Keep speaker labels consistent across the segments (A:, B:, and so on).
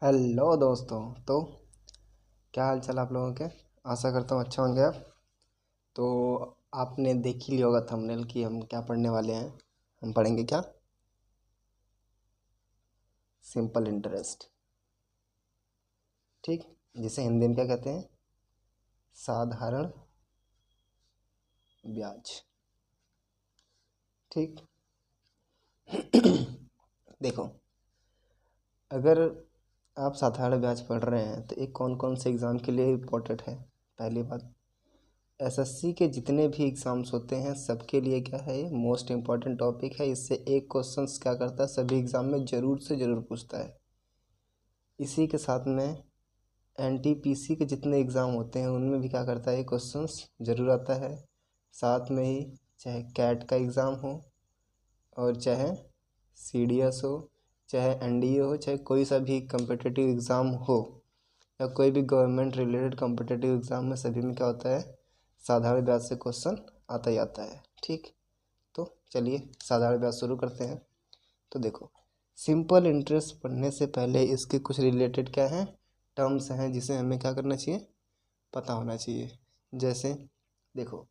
A: Hello दोस्तों। तो क्या हाल चाल आप लोगों के। आशा करता हूँ अच्छा होंगे आप। तो आपने देख ही लिया होगा थंबनेल कि हम क्या पढ़ने वाले हैं। हम पढ़ेंगे क्या? Simple interest. ठीक, जिसे हिंदी में क्या कहते हैं? साधारण ब्याज। ठीक। देखो, अगर आप साधारण ब्याज पढ़ रहे हैं तो एक कौन कौन से एग्ज़ाम के लिए इम्पोर्टेंट है? पहली बात, एसएससी के जितने भी एग्ज़ाम्स होते हैं सबके लिए क्या है, ये मोस्ट इम्पॉर्टेंट टॉपिक है। इससे एक क्वेश्चंस क्या करता है, सभी एग्ज़ाम में ज़रूर से ज़रूर पूछता है। इसी के साथ में एनटीपीसी के जितने एग्ज़ाम होते हैं उनमें भी क्या करता है, क्वेश्चंस ज़रूर आता है। साथ में ही चाहे कैट का एग्ज़ाम हो और चाहे सीडीएस हो, चाहे एनडीए हो, चाहे कोई सा भी कम्पिटिटिव एग्ज़ाम हो या कोई भी गवर्नमेंट रिलेटेड कम्पिटिटिव एग्ज़ाम में, सभी में क्या होता है, साधारण ब्याज से क्वेश्चन आता ही आता है। ठीक, तो चलिए साधारण ब्याज शुरू करते हैं। तो देखो, सिंपल इंटरेस्ट पढ़ने से पहले इसके कुछ रिलेटेड क्या हैं, टर्म्स हैं जिसे हमें क्या करना चाहिए, पता होना चाहिए। जैसे देखो,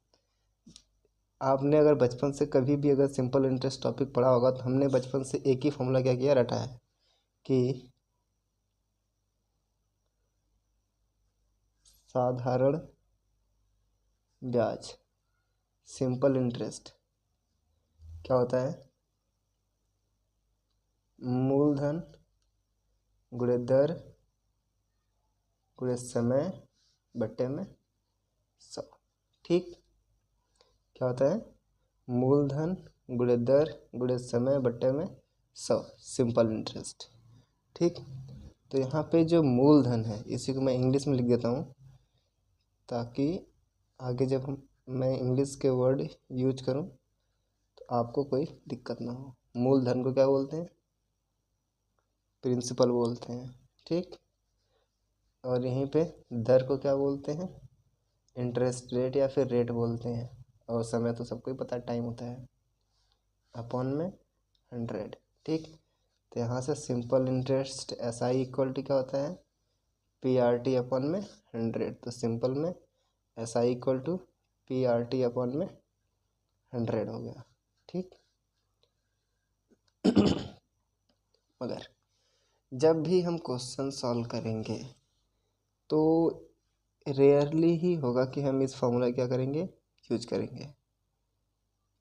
A: आपने अगर बचपन से कभी भी अगर सिंपल इंटरेस्ट टॉपिक पढ़ा होगा तो हमने बचपन से एक ही फॉर्मूला क्या किया, रटा है कि साधारण ब्याज, सिंपल इंटरेस्ट क्या होता है, मूलधन गुणे दर गुणे समय बट्टे में 100। ठीक, क्या होता है, मूलधन गुणे दर गुणे समय बट्टे में 100, सिंपल इंटरेस्ट। ठीक, तो यहाँ पे जो मूलधन है इसी को मैं इंग्लिश में लिख देता हूँ ताकि आगे जब मैं इंग्लिश के वर्ड यूज करूँ तो आपको कोई दिक्कत ना हो। मूलधन को क्या बोलते हैं, प्रिंसिपल बोलते हैं। ठीक, और यहीं पे दर को क्या बोलते हैं, इंटरेस्ट रेट या फिर रेट बोलते हैं। और समय तो सबको ही पता है, टाइम होता है अपॉन में 100। ठीक, तो यहाँ से simple interest S I equal to क्या होता है, पी आर टी अपॉन में 100। तो सिंपल में S I equal to P R T upon में 100 हो गया। ठीक, मगर जब भी हम क्वेश्चन सॉल्व करेंगे तो रेयरली ही होगा कि हम इस फॉर्मूला क्या करेंगे, यूज करेंगे।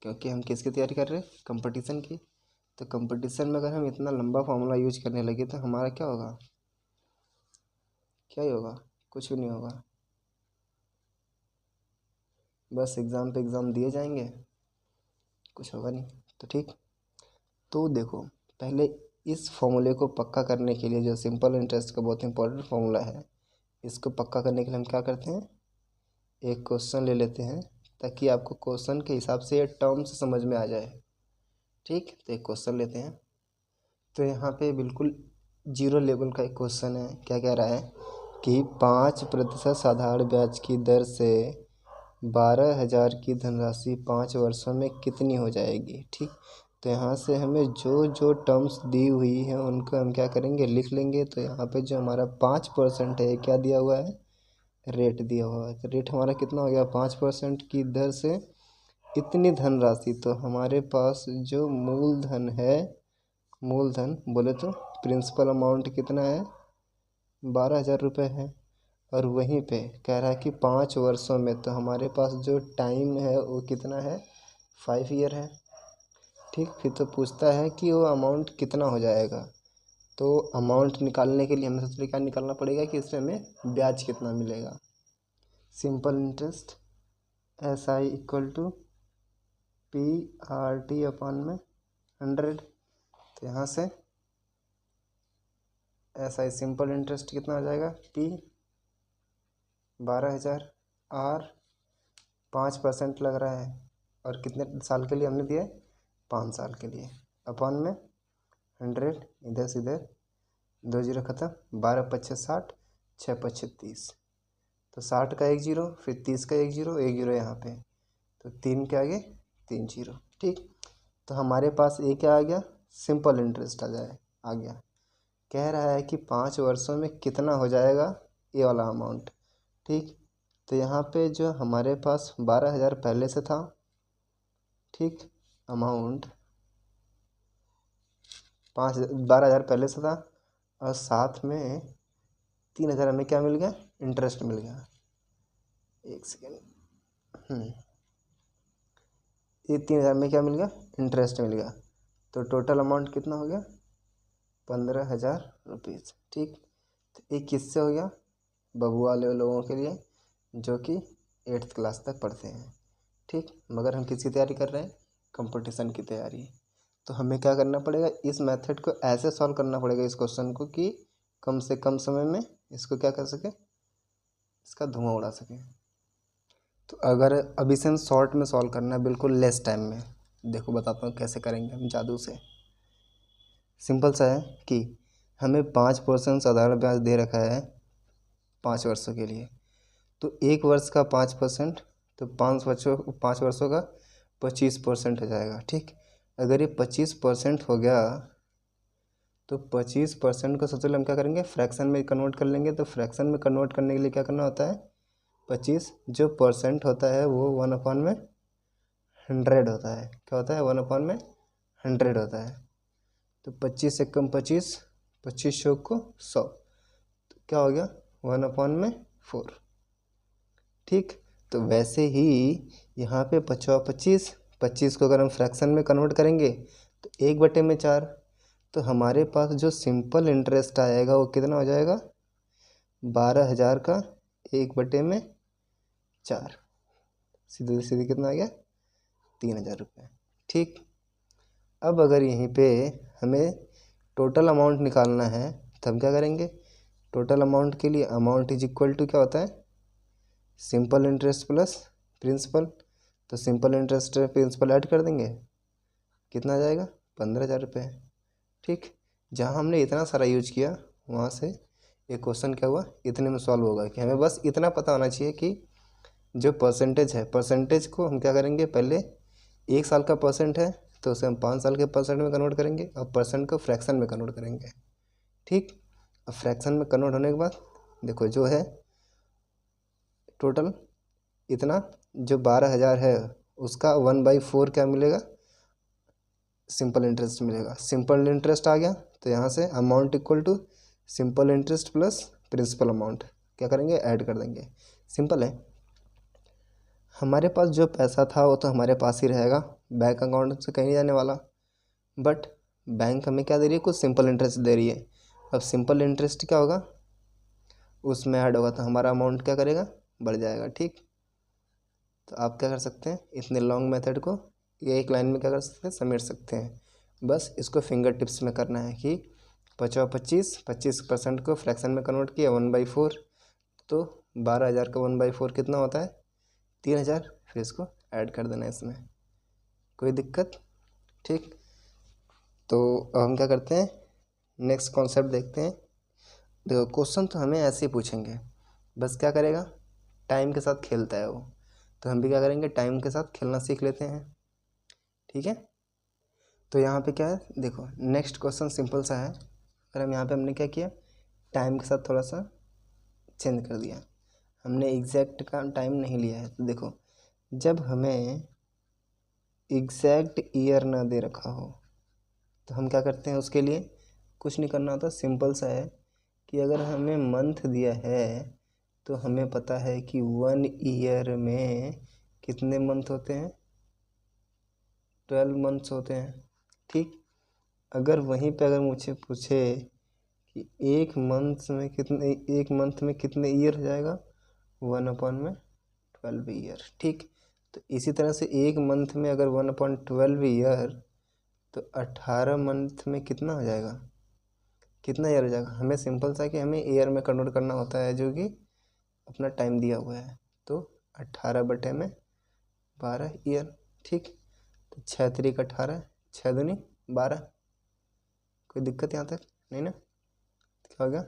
A: क्योंकि हम किसकी तैयारी कर रहे हैं, कंपटीशन की। तो कंपटीशन में अगर हम इतना लंबा फार्मूला यूज करने लगे तो हमारा क्या होगा, क्या ही होगा, कुछ भी नहीं होगा। बस एग्ज़ाम पे एग्ज़ाम दिए जाएंगे, कुछ होगा नहीं। तो ठीक, तो देखो, पहले इस फॉर्मूले को पक्का करने के लिए, जो सिंपल इंटरेस्ट का बहुत इंपॉर्टेंट फार्मूला है, इसको पक्का करने के लिए हम क्या करते हैं, एक क्वेश्चन ले लेते हैं ताकि आपको क्वेश्चन के हिसाब से ये टर्म्स समझ में आ जाए। ठीक, तो एक क्वेश्चन लेते हैं। तो यहाँ पे बिल्कुल जीरो लेवल का एक क्वेश्चन है। क्या कह रहा है कि 5% साधारण ब्याज की दर से 12,000 की धनराशि 5 वर्षों में कितनी हो जाएगी। ठीक, तो यहाँ से हमें जो जो टर्म्स दी हुई हैं उनको हम क्या करेंगे, लिख लेंगे। तो यहाँ पे जो हमारा 5% है, क्या दिया हुआ है, रेट दिया हुआ है। तो रेट हमारा कितना हो गया, 5% की दर से इतनी धनराशि। तो हमारे पास जो मूलधन है, मूलधन बोले तो प्रिंसिपल अमाउंट कितना है, 12,000 रुपये है। और वहीं पे कह रहा है कि 5 वर्षों में, तो हमारे पास जो टाइम है वो कितना है, 5 ईयर है। ठीक, फिर तो पूछता है कि वो अमाउंट कितना हो जाएगा। तो अमाउंट निकालने के लिए हमें सबसे पहले क्या निकालना पड़ेगा कि इसमें हमें ब्याज कितना मिलेगा। Simple interest S I equal to P R T upon में 100। तो यहाँ से एस आई सिंपल इंटरेस्ट कितना हो जाएगा, पी 12,000, आर 5% लग रहा है और कितने साल के लिए हमने दिया है, 5 साल के लिए, अपॉन में 100। इधर से इधर 2 जीरो खत्म, 12×5 = 60, 6×5 = 30। तो 60 का 1 जीरो, फिर 30 का 1 जीरो, 1 जीरो यहाँ पे, तो 3 के आगे 3 जीरो। ठीक, तो हमारे पास ये क्या आ गया, सिंपल इंटरेस्ट आ गया। कह रहा है कि 5 वर्षों में कितना हो जाएगा ये वाला अमाउंट। ठीक, तो यहाँ पे जो हमारे पास 12,000 पहले से था, ठीक, अमाउंट 12,000 पहले से था, और साथ में 3,000 हमें क्या मिल गया, इंटरेस्ट मिल गया। एक सेकेंड, ये 3,000 में क्या मिल गया, इंटरेस्ट मिल गया। तो टोटल अमाउंट कितना हो गया, 15,000 रुपीज़। ठीक, तो एक किससे हो गया, बबुआ वाले लोगों के लिए जो कि 8th क्लास तक पढ़ते हैं। ठीक, मगर हम किसकी तैयारी कर रहे हैं, कंपटीशन की तैयारी। तो हमें क्या करना पड़ेगा, इस मेथड को ऐसे सॉल्व करना पड़ेगा इस क्वेश्चन को कि कम से कम समय में इसको क्या कर सके, इसका धुआं उड़ा सके। तो अगर अभी से हम शॉर्ट में सॉल्व करना है, बिल्कुल लेस टाइम में, देखो बताता हूँ कैसे करेंगे हम जादू से। सिंपल सा है कि हमें 5% साधारण ब्याज दे रखा है 5 वर्षों के लिए। तो 1 वर्ष का 5%, तो 5 वर्षों का 25% हो जाएगा। ठीक, अगर ये 25% हो गया तो 25% को सबसे पहले हम क्या करेंगे, फ्रैक्शन में कन्वर्ट कर लेंगे। तो फ्रैक्शन में कन्वर्ट करने के लिए क्या करना होता है, 25 जो परसेंट होता है वो 1/100 होता है। क्या होता है, 1/100 होता है। तो 25 से कम 25, 25 को 100, तो क्या हो गया, 1/4। ठीक, तो वैसे ही यहाँ पे 25, 25 को अगर हम फ्रैक्शन में कन्वर्ट करेंगे तो 1/4। तो हमारे पास जो सिंपल इंटरेस्ट आएगा वो कितना हो जाएगा, 12,000 का 1/4, सीधे सीधे कितना आ गया, 3,000 रुपये। ठीक, अब अगर यहीं पे हमें टोटल अमाउंट निकालना है तो हम क्या करेंगे, टोटल अमाउंट के लिए अमाउंट इज इक्वल टू क्या होता है, सिंपल इंटरेस्ट प्लस प्रिंसिपल। तो सिंपल इंटरेस्ट प्रिंसिपल ऐड कर देंगे, कितना आ जाएगा, 15,000 रुपये। ठीक, जहाँ हमने इतना सारा यूज किया वहाँ से एक क्वेश्चन क्या हुआ, इतने में सॉल्व होगा। कि हमें बस इतना पता होना चाहिए कि जो परसेंटेज है, परसेंटेज को हम क्या करेंगे, पहले 1 साल का परसेंट है तो उसे हम 5 साल के परसेंट में कन्वर्ट करेंगे, और परसेंट को फ्रैक्शन में कन्वर्ट करेंगे। ठीक, अब फ्रैक्शन में कन्वर्ट होने के बाद देखो जो है टोटल इतना, जो 12,000 है उसका 1/4 क्या मिलेगा, सिंपल इंटरेस्ट मिलेगा। सिंपल इंटरेस्ट आ गया तो यहाँ से amount equal to simple interest plus principal amount क्या करेंगे, ऐड कर देंगे। सिंपल है, हमारे पास जो पैसा था वो तो हमारे पास ही रहेगा, बैंक अकाउंट से कहीं नहीं जाने वाला। बट बैंक हमें क्या दे रही है, कुछ सिंपल इंटरेस्ट दे रही है। अब सिंपल इंटरेस्ट क्या होगा, उसमें ऐड होगा तो हमारा अमाउंट क्या करेगा, बढ़ जाएगा। ठीक, तो आप क्या कर सकते हैं, इतने लॉन्ग मेथड को ये एक लाइन में क्या कर सकते हैं, समेट सकते हैं। बस इसको फिंगर टिप्स में करना है कि 25% को फ्रैक्शन में कन्वर्ट किया 1/4, तो 12,000 का 1/4 कितना होता है, 3,000। फिर इसको ऐड कर देना है इसमें, कोई दिक्कत। ठीक, तो अब हम क्या करते हैं, नेक्स्ट कॉन्सेप्ट देखते हैं। देखो क्वेश्चन तो हमें ऐसे ही पूछेंगे, बस क्या करेगा, टाइम के साथ खेलता है वो, तो हम भी क्या करेंगे, टाइम के साथ खेलना सीख लेते हैं। ठीक है, तो यहाँ पे क्या है, देखो नेक्स्ट क्वेश्चन सिंपल सा है। अगर हम यहाँ पे हमने क्या किया, टाइम के साथ थोड़ा सा चेंज कर दिया, हमने एग्जैक्ट का टाइम नहीं लिया है। तो देखो जब हमें एग्जैक्ट ईयर ना दे रखा हो तो हम क्या करते हैं, उसके लिए कुछ नहीं करना होता, सिंपल सा है कि अगर हमें मंथ दिया है तो हमें पता है कि 1 ईयर में कितने मंथ होते हैं, 12 मंथ्स होते हैं। ठीक, अगर वहीं पे अगर मुझे पूछे कि एक मंथ में कितने ईयर हो जाएगा, 1/12 ईयर। ठीक, तो इसी तरह से एक मंथ में अगर 1/12 ईयर, तो 18 मंथ में कितना हो जाएगा, कितना ईयर हो जाएगा। हमें सिंपल सा कि हमें ईयर में कन्वर्ट करना होता है जो कि अपना टाइम दिया हुआ है। तो 18/12 ईयर। ठीक, तो 6 3 18, 6 दूनी 12, कोई दिक्कत यहाँ तक नहीं ना। क्या हो गया,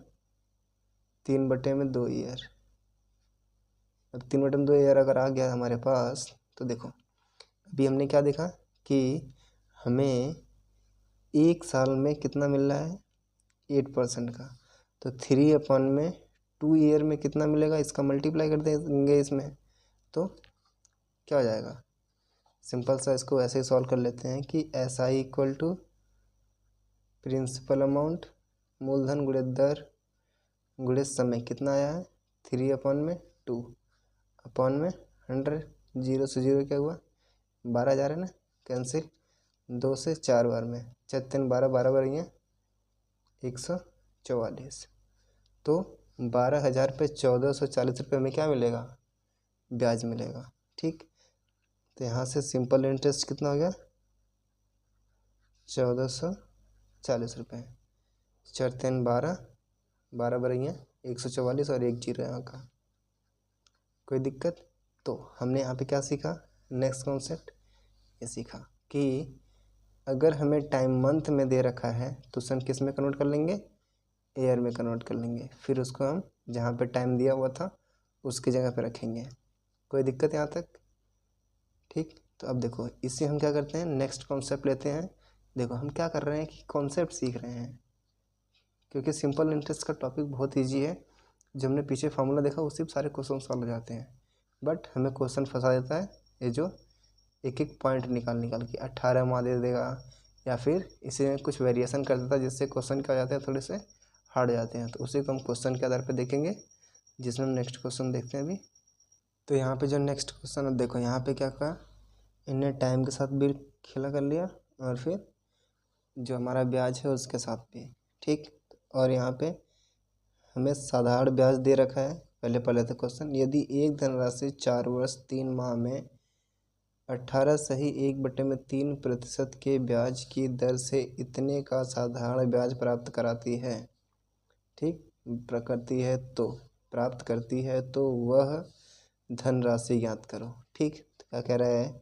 A: 3/2 ईयर। अब 3/2 ईयर अगर आ गया हमारे पास, तो देखो अभी हमने क्या देखा कि हमें 1 साल में कितना मिल रहा है, 8% का, तो 3/2 ईयर में कितना मिलेगा, इसका मल्टीप्लाई कर देंगे इसमें, तो क्या हो जाएगा। सिंपल सा इसको ऐसे ही सॉल्व कर लेते हैं कि S I equal to principal amount मूलधन गुणे दर गुणे समय कितना आया है 3/2 अपॉन में 100, 0 से 0 क्या हुआ 12,000 है ना, कैंसिल 2 से 4 बार में 4×3 = 12, 12 बार ये 144, तो 12,000 पे 1,440 रुपये में क्या मिलेगा, ब्याज मिलेगा। ठीक, तो यहाँ से सिंपल इंटरेस्ट कितना हो गया 1,440 रुपये, 4×3 = 12, 12 बार ये 144 और 1 0 यहाँ का, कोई दिक्कत। तो हमने यहाँ पे क्या सीखा, नेक्स्ट कॉन्सेप्ट ये सीखा कि अगर हमें टाइम मंथ में दे रखा है तो उसे हम किस में कन्वर्ट कर लेंगे, ईयर में कन्वर्ट कर लेंगे, फिर उसको हम जहाँ पे टाइम दिया हुआ था उसकी जगह पे रखेंगे। कोई दिक्कत यहाँ तक। ठीक, तो अब देखो इससे हम क्या करते हैं, नेक्स्ट कॉन्सेप्ट लेते हैं। देखो हम क्या कर रहे हैं कि कॉन्सेप्ट सीख रहे हैं, क्योंकि सिंपल इंटरेस्ट का टॉपिक बहुत ईजी है। जो हमने पीछे फार्मूला देखा उसी पे सारे क्वेश्चन सॉल्व हो जाते हैं, बट हमें क्वेश्चन फंसा देता है ये जो एक एक पॉइंट निकाल के 18 माह दे देगा, या फिर इसी में कुछ वेरिएशन कर देता है जिससे क्वेश्चन क्या हो जाते हैं, थोड़े से हार्ड जाते हैं। तो उसी को हम क्वेश्चन के आधार पर देखेंगे, जिसमें हम नेक्स्ट क्वेश्चन देखते हैं अभी। तो यहाँ पे जो नेक्स्ट क्वेश्चन है, देखो यहाँ पे क्या कहा, इनने टाइम के साथ भी खेला कर लिया और फिर जो हमारा ब्याज है उसके साथ भी। ठीक, और यहाँ पे हमें साधारण ब्याज दे रखा है। पहले तो क्वेश्चन, यदि एक धनराशि 4 वर्ष 3 माह में 18.1/3% के ब्याज की दर से इतने का साधारण ब्याज प्राप्त कराती है, ठीक, प्राप्त करती है तो वह धनराशि ज्ञात करो। ठीक, तो क्या कह रहा है,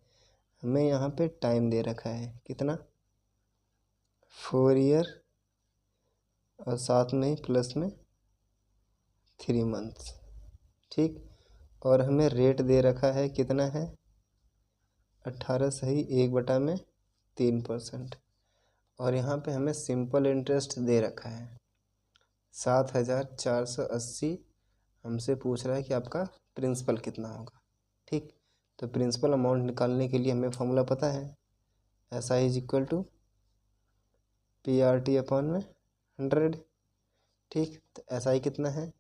A: हमें यहाँ पे टाइम दे रखा है कितना 4 ईयर और साथ में प्लस में 3 मंथ्स। ठीक, और हमें रेट दे रखा है कितना है 18/1/3%, और यहाँ पे हमें सिंपल इंटरेस्ट दे रखा है 7,480। हमसे पूछ रहा है कि आपका प्रिंसिपल कितना होगा। ठीक, तो प्रिंसिपल अमाउंट निकालने के लिए हमें फॉर्मूला पता है, S I is equal to PRT/100। ठीक, तो एस आई कितना है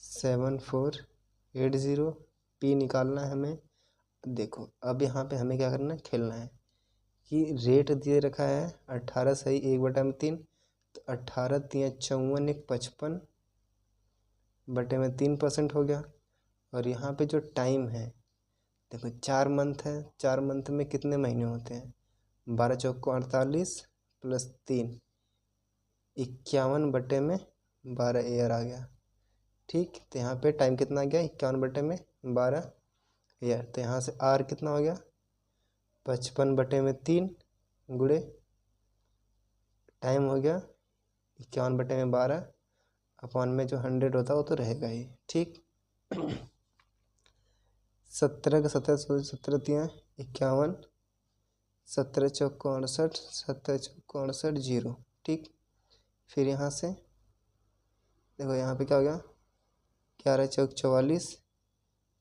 A: 7480, पी निकालना है हमें। देखो अब यहाँ पे हमें क्या करना है, खेलना है कि रेट दे रखा है 18/1/3, तो 18×3=55/3% हो गया। और यहाँ पे जो टाइम है, देखो 4 मंथ है, 4 मंथ में कितने महीने होते हैं, 12 चौको 48 प्लस 3 51/12 ईयर आ गया। ठीक, तो यहाँ पे टाइम कितना आ गया 51/12 ईयर। तो यहाँ से आर कितना हो गया 55/3 गुणे टाइम हो गया 51/12 अपॉन में जो 100 होता है वो तो रहेगा ही। ठीक, 17 का 17 51, 17 चौको 68, 17 चौको 68 0। ठीक, फिर यहाँ से देखो यहाँ पे क्या हो गया 11 चौक 44,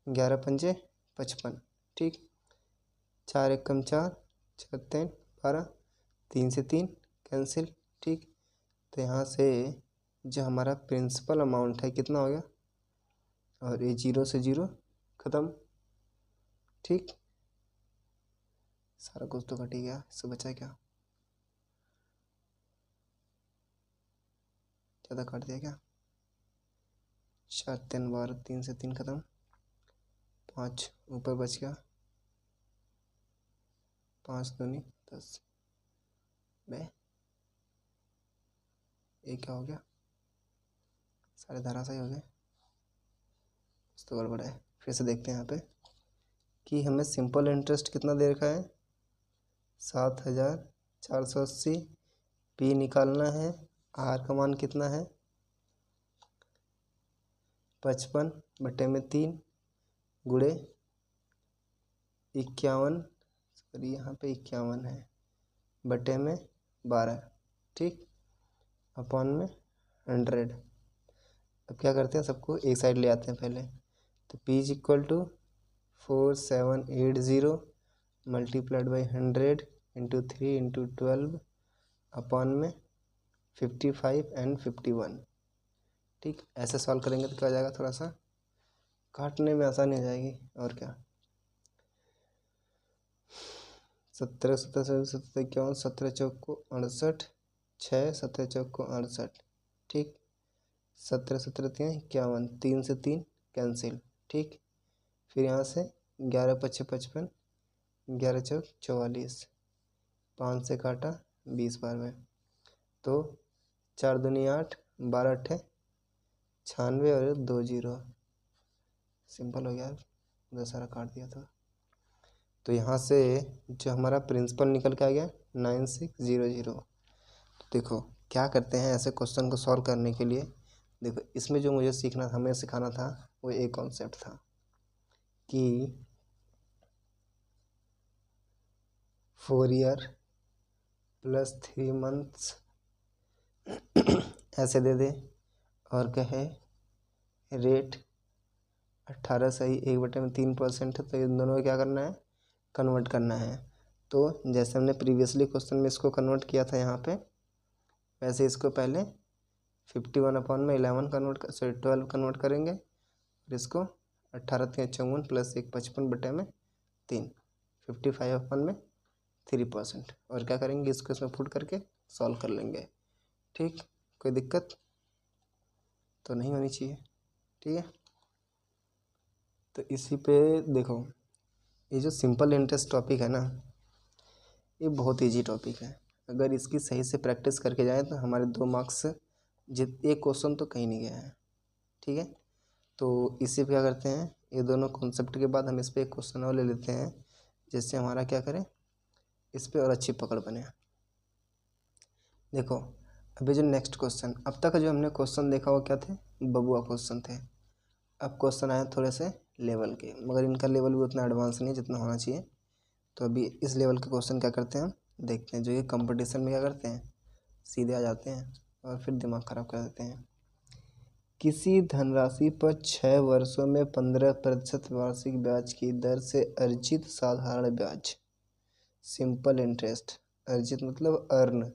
A: 11 पंजे 55। ठीक, 4 एकम 4, 4 3 12, 3 से 3 कैंसिल। ठीक, तो यहाँ से जो हमारा प्रिंसिपल अमाउंट है कितना हो गया, और ये 0 से 0 ख़त्म। ठीक, सारा कुछ तो कट ही गया, इससे बचा क्या, ज़्यादा काट दिया क्या, 4 3 12, 3 से 3 ख़त्म, 5 ऊपर बच गया, 5 दूनी 10 बे, ये क्या हो गया, सारे धराशायी हो गए, कुछ तो गड़बड़ है। फिर से देखते हैं यहाँ पे कि हमें सिंपल इंटरेस्ट कितना दे रखा है 7,480, पी निकालना है, आर का मान कितना है 55/3 गुणे 51, सॉरी यहाँ पे 51 है, बटे में 12। ठीक, अपॉन में 100। अब क्या करते हैं, सबको एक साइड ले आते हैं पहले। तो p is equal to 4780 multiplied by 100 into 3 into 12 upon में 55 एंड 51। ठीक, ऐसे सॉल्व करेंगे तो क्या हो जाएगा, थोड़ा सा काटने में आसानी हो जाएगी। और क्या, 17 17 17 51, 17 चौक को 68, 6 17 चौक को 68। ठीक, 17 17 3 51, 3 से 3 कैंसिल। ठीक, फिर यहाँ से 11 5 55, 11 चौक 44, 5 से काटा 20 बार में, तो 4 दूनी 8, 12 8 96 और 2 0। सिंपल हो गया, उधर सारा काट दिया था। तो यहाँ से जो हमारा प्रिंसिपल निकल के आ गया 9600। तो देखो क्या करते हैं ऐसे क्वेश्चन को सॉल्व करने के लिए। देखो इसमें जो मुझे सीखना, हमें सिखाना था, वो एक कॉन्सेप्ट था कि 4 ईयर प्लस 3 मंथ्स ऐसे दे दे और कहे रेट 18 सही 1/3% है, तो इन दोनों को क्या करना है, कन्वर्ट करना है। तो जैसे हमने प्रीवियसली क्वेश्चन में इसको कन्वर्ट किया था यहाँ पे, वैसे इसको पहले 51 अपॉन में 11 कन्वर्ट 12 कन्वर्ट करेंगे, और इसको 18 3 54 प्लस 1 55/3 55 अपॉन में 3%, और क्या करेंगे, इसको इसमें पुट करके सॉल्व कर लेंगे। ठीक, कोई दिक्कत तो नहीं होनी चाहिए। ठीक है, तो इसी पे देखो, ये जो सिंपल इंटरेस्ट टॉपिक है ना, ये बहुत इजी टॉपिक है। अगर इसकी सही से प्रैक्टिस करके जाए तो हमारे 2 मार्क्स एक क्वेश्चन तो कहीं नहीं गया है। ठीक है, तो इसी पे क्या करते हैं, ये दोनों कॉन्सेप्ट के बाद हम इस पर एक क्वेश्चन और ले लेते हैं, जिससे हमारा क्या करें, इस पर और अच्छी पकड़ बने। देखो अभी जो नेक्स्ट क्वेश्चन, अब तक जो हमने क्वेश्चन देखा वो क्या थे, बबुआ क्वेश्चन थे। अब क्वेश्चन आए थोड़े से लेवल के, मगर इनका लेवल भी उतना एडवांस नहीं जितना होना चाहिए। तो अभी इस लेवल के क्वेश्चन क्या करते हैं हम देखते हैं, जो ये कंपटीशन में क्या करते हैं, सीधे आ जाते हैं और फिर दिमाग ख़राब कर देते हैं। किसी धनराशि पर 6 वर्षों में 15% वार्षिक ब्याज की दर से अर्जित साधारण ब्याज, सिंपल इंटरेस्ट, अर्जित मतलब अर्न,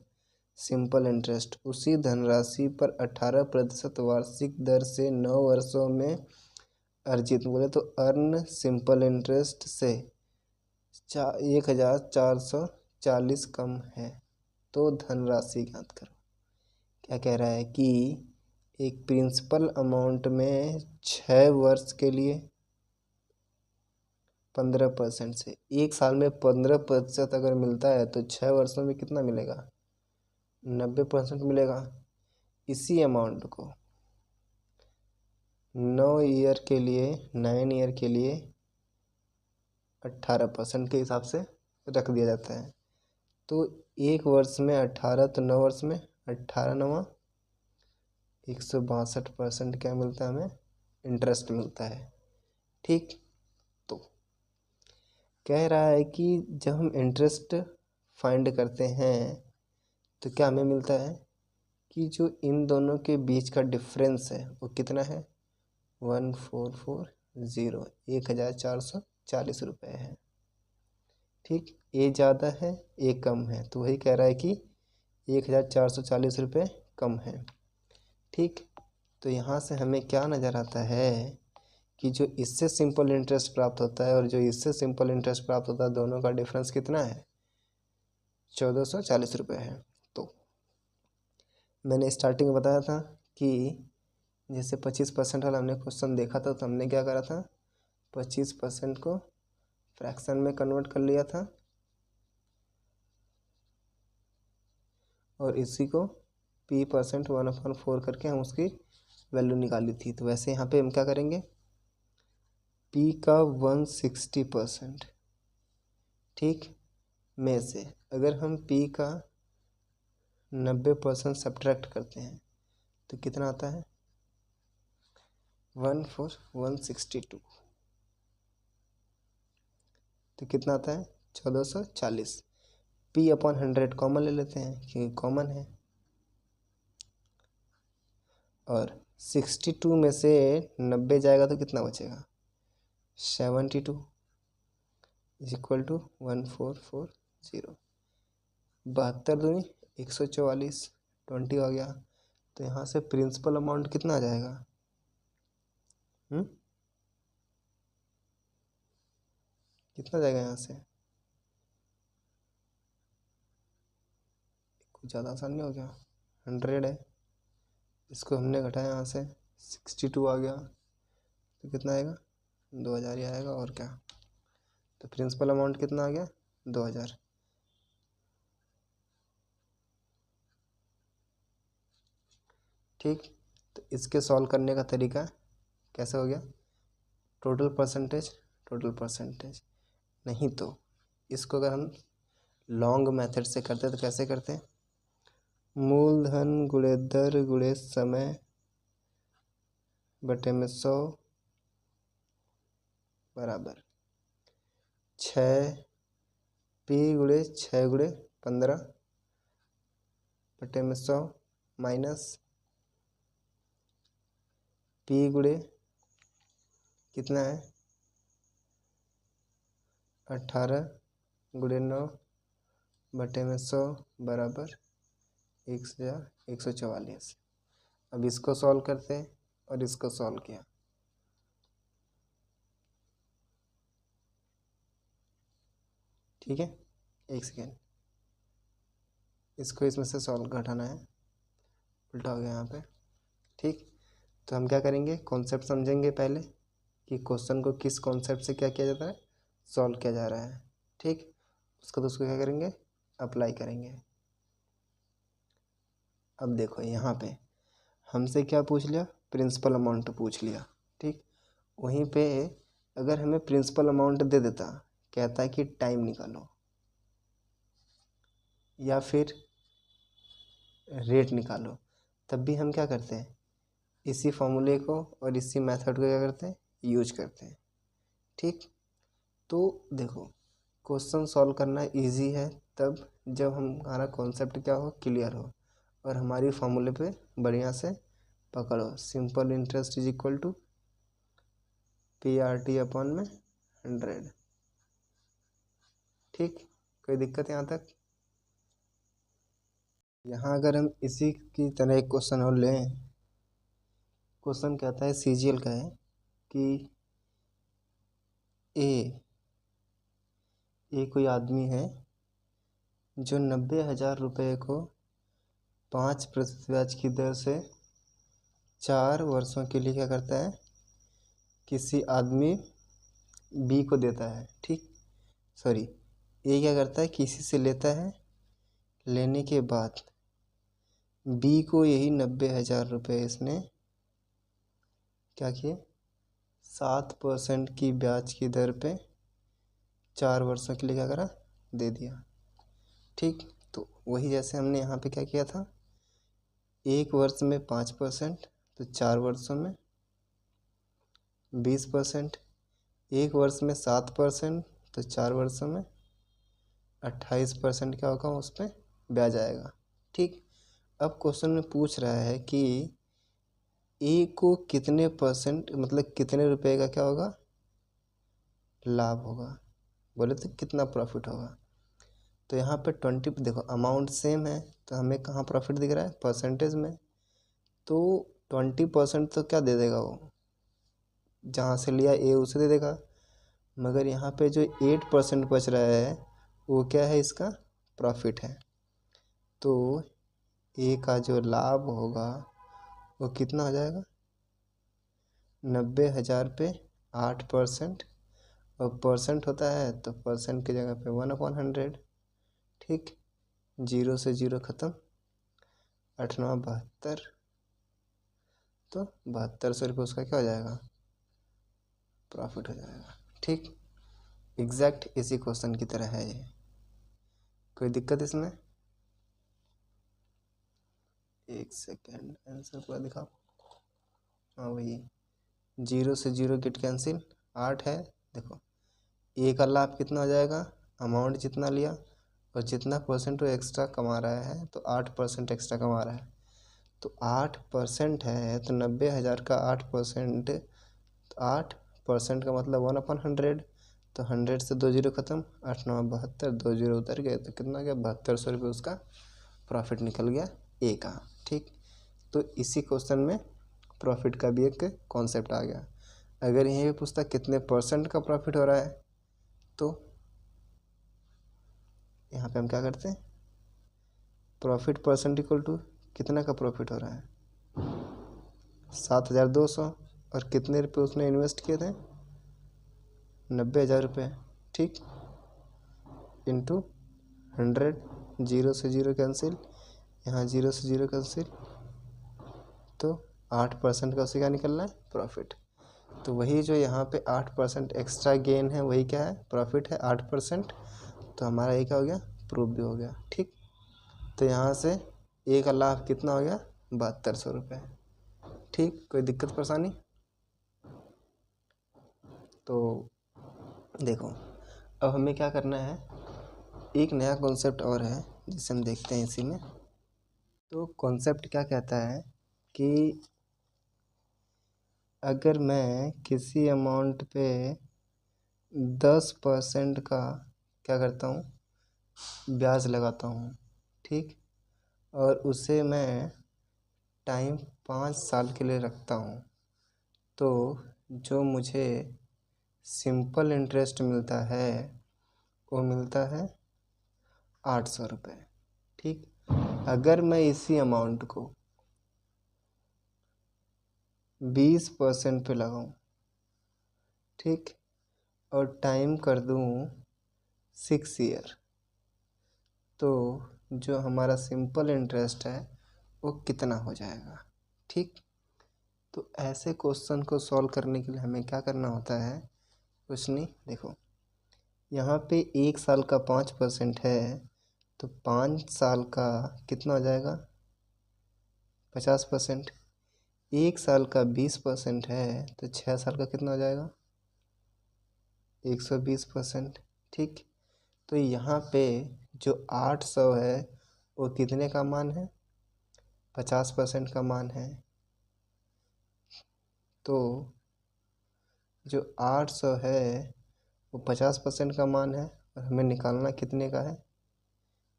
A: सिंपल इंटरेस्ट, उसी धनराशि पर 18% वार्षिक दर से 9 वर्षों में अर्जित, बोले तो अर्न सिंपल इंटरेस्ट से 1440 कम है, तो धनराशि ज्ञात करो। क्या कह रहा है कि एक प्रिंसिपल अमाउंट में 6 वर्ष के लिए 15% से, एक साल में 15% अगर मिलता है तो 6 वर्षों में कितना मिलेगा, 90% मिलेगा। इसी अमाउंट को 9 ईयर के लिए 18% के हिसाब से रख दिया जाता है। तो एक वर्ष में 18, तो 9 वर्ष में 18 9 162% क्या मिलता है, हमें इंटरेस्ट मिलता है। ठीक, तो कह रहा है कि जब हम इंटरेस्ट फाइंड करते हैं तो क्या हमें मिलता है कि जो इन दोनों के बीच का डिफरेंस है वो कितना है, 1440, 1440 रुपये है। ठीक, ए ज़्यादा है ए कम है, तो वही कह रहा है कि 1440 रुपये कम है। ठीक, तो यहाँ से हमें क्या नज़र आता है कि जो इससे सिंपल इंटरेस्ट प्राप्त होता है और जो इससे सिंपल इंटरेस्ट प्राप्त होता है, दोनों का डिफरेंस कितना है, 1440 रुपये है। तो मैंने स्टार्टिंग में बताया था कि जैसे 25% वाला हमने क्वेश्चन देखा था, तो हमने क्या करा था, 25% को फ्रैक्शन में कन्वर्ट कर लिया था और इसी को p% 1/4 करके हम उसकी वैल्यू निकाली थी। तो वैसे यहाँ पे हम क्या करेंगे, p का 160%, ठीक, में से अगर हम p का 90% सब्ट्रैक्ट करते हैं तो कितना आता है, 162, तो कितना आता है 1440। p/100 कॉमन ले लेते हैं क्योंकि कॉमन है, और 62 में से 90 जाएगा तो कितना बचेगा 72 इज इक्वल टू 1440। 72 दूनी 144 20 आ गया। तो यहाँ से प्रिंसिपल अमाउंट कितना आ जाएगा कितना जाएगा यहाँ से कुछ ज़्यादा आसान नहीं हो गया 100 है इसको हमने घटाया यहाँ से 62 आ गया तो कितना आएगा 2000 ही आएगा और क्या। तो प्रिंसिपल अमाउंट कितना आ गया 2000। ठीक। तो इसके सॉल्व करने का तरीका कैसे हो गया टोटल परसेंटेज नहीं तो इसको अगर हम लॉन्ग मेथड से करते तो कैसे करते हैं मूलधन गुणे दर गुणे समय बटे में 100 बराबर 6p गुणे 6 गुणे 15 बटे में 100 माइनस p गुणे कितना है 18 गुणे 9 बटे में 100 बराबर 144। अब इसको सॉल्व करते हैं और इसको सॉल्व किया ठीक है। एक सेकेंड इसको इसमें से सॉल्व घटाना है उल्टा हो गया यहाँ पे। ठीक। तो हम क्या करेंगे कॉन्सेप्ट समझेंगे पहले कि क्वेश्चन को किस कॉन्सेप्ट से क्या किया जाता है सॉल्व किया जा रहा है। ठीक। उसको तो उसको क्या करेंगे अप्लाई करेंगे। अब देखो यहाँ पे हमसे क्या पूछ लिया प्रिंसिपल अमाउंट पूछ लिया। ठीक। वहीं पे अगर हमें प्रिंसिपल अमाउंट दे देता कहता है कि टाइम निकालो या फिर रेट निकालो तब भी हम क्या करते हैं इसी फॉर्मूले को और इसी मेथड को क्या करते हैं यूज करते हैं। ठीक। तो देखो क्वेश्चन सॉल्व करना इजी है तब जब हमारा कॉन्सेप्ट क्या हो क्लियर हो और हमारी फॉर्मूले पे बढ़िया से पकड़ो। Simple interest is equal to PRT upon में 100। ठीक। कोई दिक्कत यहाँ तक। यहाँ अगर हम इसी की तरह एक क्वेश्चन और लें क्वेश्चन कहता है CGL का है कि ए कोई आदमी है जो 90,000 रुपये को 5% ब्याज की दर से 4 वर्षों के लिए क्या करता है किसी आदमी बी को देता है। ठीक। सॉरी ए क्या करता है किसी से लेता है लेने के बाद बी को यही 90,000 रुपये इसने क्या किए 7% की ब्याज की दर पे 4 वर्षों के लिए क्या करा दे दिया। ठीक। तो वही जैसे हमने यहाँ पे क्या किया था 1 वर्ष में 5% तो 4 वर्षों में 20%। 1 वर्ष में 7% तो 4 वर्षों में 28% क्या होगा उस पर ब्याज आएगा। ठीक। अब क्वेश्चन में पूछ रहा है कि ए को कितने परसेंट मतलब कितने रुपए का क्या होगा लाभ होगा बोले तो कितना प्रॉफिट होगा। तो यहाँ पे 20 देखो अमाउंट सेम है तो हमें कहाँ प्रॉफिट दिख रहा है परसेंटेज में। तो 20% तो क्या दे देगा वो जहाँ से लिया ए उसे दे देगा मगर यहाँ पे जो 8% बच रहा है वो क्या है इसका प्रॉफिट है। तो ए का जो लाभ होगा वो कितना हो जाएगा 90,000 पे 8% और परसेंट होता है तो परसेंट की जगह पे 1/100। ठीक। 0 से 0 ख़त्म 8 9 72 तो 7200 रुपये उसका क्या हो जाएगा प्रॉफिट हो जाएगा। ठीक। एग्जैक्ट इसी क्वेश्चन की तरह है ये। कोई दिक्कत इसमें। एक सेकेंड आंसर पूरा दिखाओ। हाँ वही 0 से 0 गेट कैंसिल 8 है। देखो ए का लाभ कितना हो जाएगा अमाउंट जितना लिया और जितना परसेंट वो एक्स्ट्रा कमा रहा है तो 8% एक्स्ट्रा कमा रहा है तो 8% है, तो 90,000 का 8%, तो 8% का मतलब 1/100, तो 100 से 2 जीरो खत्म, 8 9 72, 2 जीरो उतर गए, तो कितना गया 7200 रुपये उसका प्रॉफिट निकल गया ए का। ठीक, तो इसी क्वेश्चन में प्रॉफिट का भी एक कॉन्सेप्ट आ गया। अगर यहीं पे पूछता कितने परसेंट का प्रॉफिट हो रहा है, तो यहाँ पे हम क्या करते हैं, प्रॉफिट परसेंट इक्वल टू कितना का प्रॉफिट हो रहा है 7,200, और कितने रुपये उसने इन्वेस्ट किए थे 90,000 रुपये। ठीक, इंटू 100, जीरो से जीरो कैंसिल, यहाँ जीरो से जीरो कैंसिल, तो 8% का उसी का निकलना है प्रॉफिट। तो वही जो यहाँ पे 8% एक्स्ट्रा गेन है वही क्या है प्रॉफिट है 8%। तो हमारा ये क्या हो गया प्रूफ भी हो गया। ठीक, तो यहाँ से ए का लाभ कितना हो गया 7200 रुपये। ठीक, कोई दिक्कत परेशानी? तो देखो अब हमें क्या करना है, एक नया कॉन्सेप्ट और है जिसे हम देखते हैं इसी में। तो कॉन्सेप्ट क्या कहता है कि अगर मैं किसी अमाउंट पे 10% का क्या करता हूँ ब्याज लगाता हूँ, ठीक, और उसे मैं टाइम 5 साल के लिए रखता हूँ, तो जो मुझे सिंपल इंटरेस्ट मिलता है वो मिलता है 800 रुपये। ठीक, अगर मैं इसी अमाउंट को 20% पे लगाऊं, ठीक, और टाइम कर दूं 6 ईयर, तो जो हमारा सिंपल इंटरेस्ट है वो कितना हो जाएगा। ठीक, तो ऐसे क्वेश्चन को सॉल्व करने के लिए हमें क्या करना होता है, कुछ नहीं, देखो यहाँ पे 1 साल का 5% है, तो 5 साल का कितना हो जाएगा 50%। 1 साल का 20% है, तो 6 साल का कितना हो जाएगा 120%। ठीक, तो यहाँ पे जो 800 है वो कितने का मान है 50% का मान है। तो जो 800 है वो 50% का मान है, और हमें निकालना कितने का है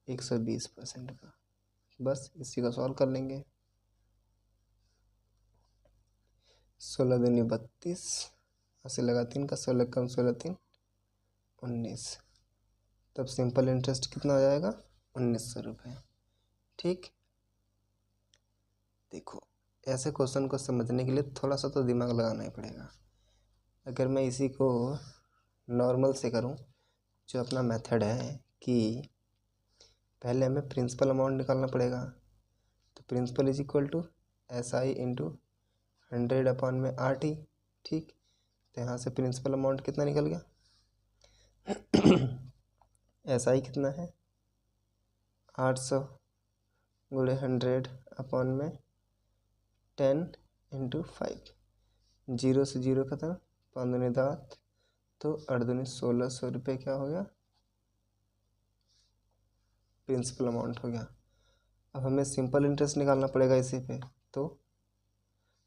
A: 120% का। बस इसी को सॉल्व कर लेंगे। 16 दूनी 32, 80 लगा 3 का, 16 कम 16 3 19, तब सिंपल इंटरेस्ट कितना हो जाएगा 1900 रुपये। ठीक, देखो ऐसे क्वेश्चन को समझने के लिए थोड़ा सा तो दिमाग लगाना ही पड़ेगा। अगर मैं इसी को नॉर्मल से करूं, जो अपना मेथड है कि पहले हमें प्रिंसिपल अमाउंट निकालना पड़ेगा, तो principal is equal to SI into 100/RT। ठीक, तो यहाँ से प्रिंसिपल अमाउंट कितना निकल गया SI कितना है 800 गुणे 100/10 इंटू 5, जीरो से जीरो खत्म, 5 दूनी 10, तो 8 दूनी 1600 रुपये क्या हो गया प्रिंसिपल अमाउंट हो गया। अब हमें सिंपल इंटरेस्ट निकालना पड़ेगा इसी पे, तो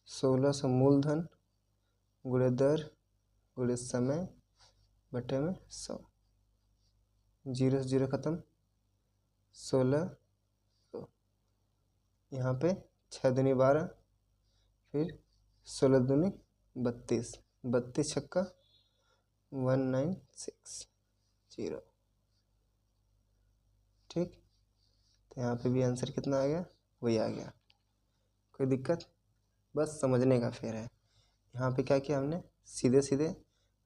A: 1600 मूलधन गुणे दर गुणे समय बटे में 100, जीरो से जीरो खत्म, 16, तो यहाँ पे 6 दूनी 12, फिर 16 दूनी 32, 32 छक्का 1960। ठीक, तो यहाँ पे भी आंसर कितना आ गया वही आ गया। कोई दिक्कत? बस समझने का फेर है। यहाँ पे क्या किया हमने, सीधे सीधे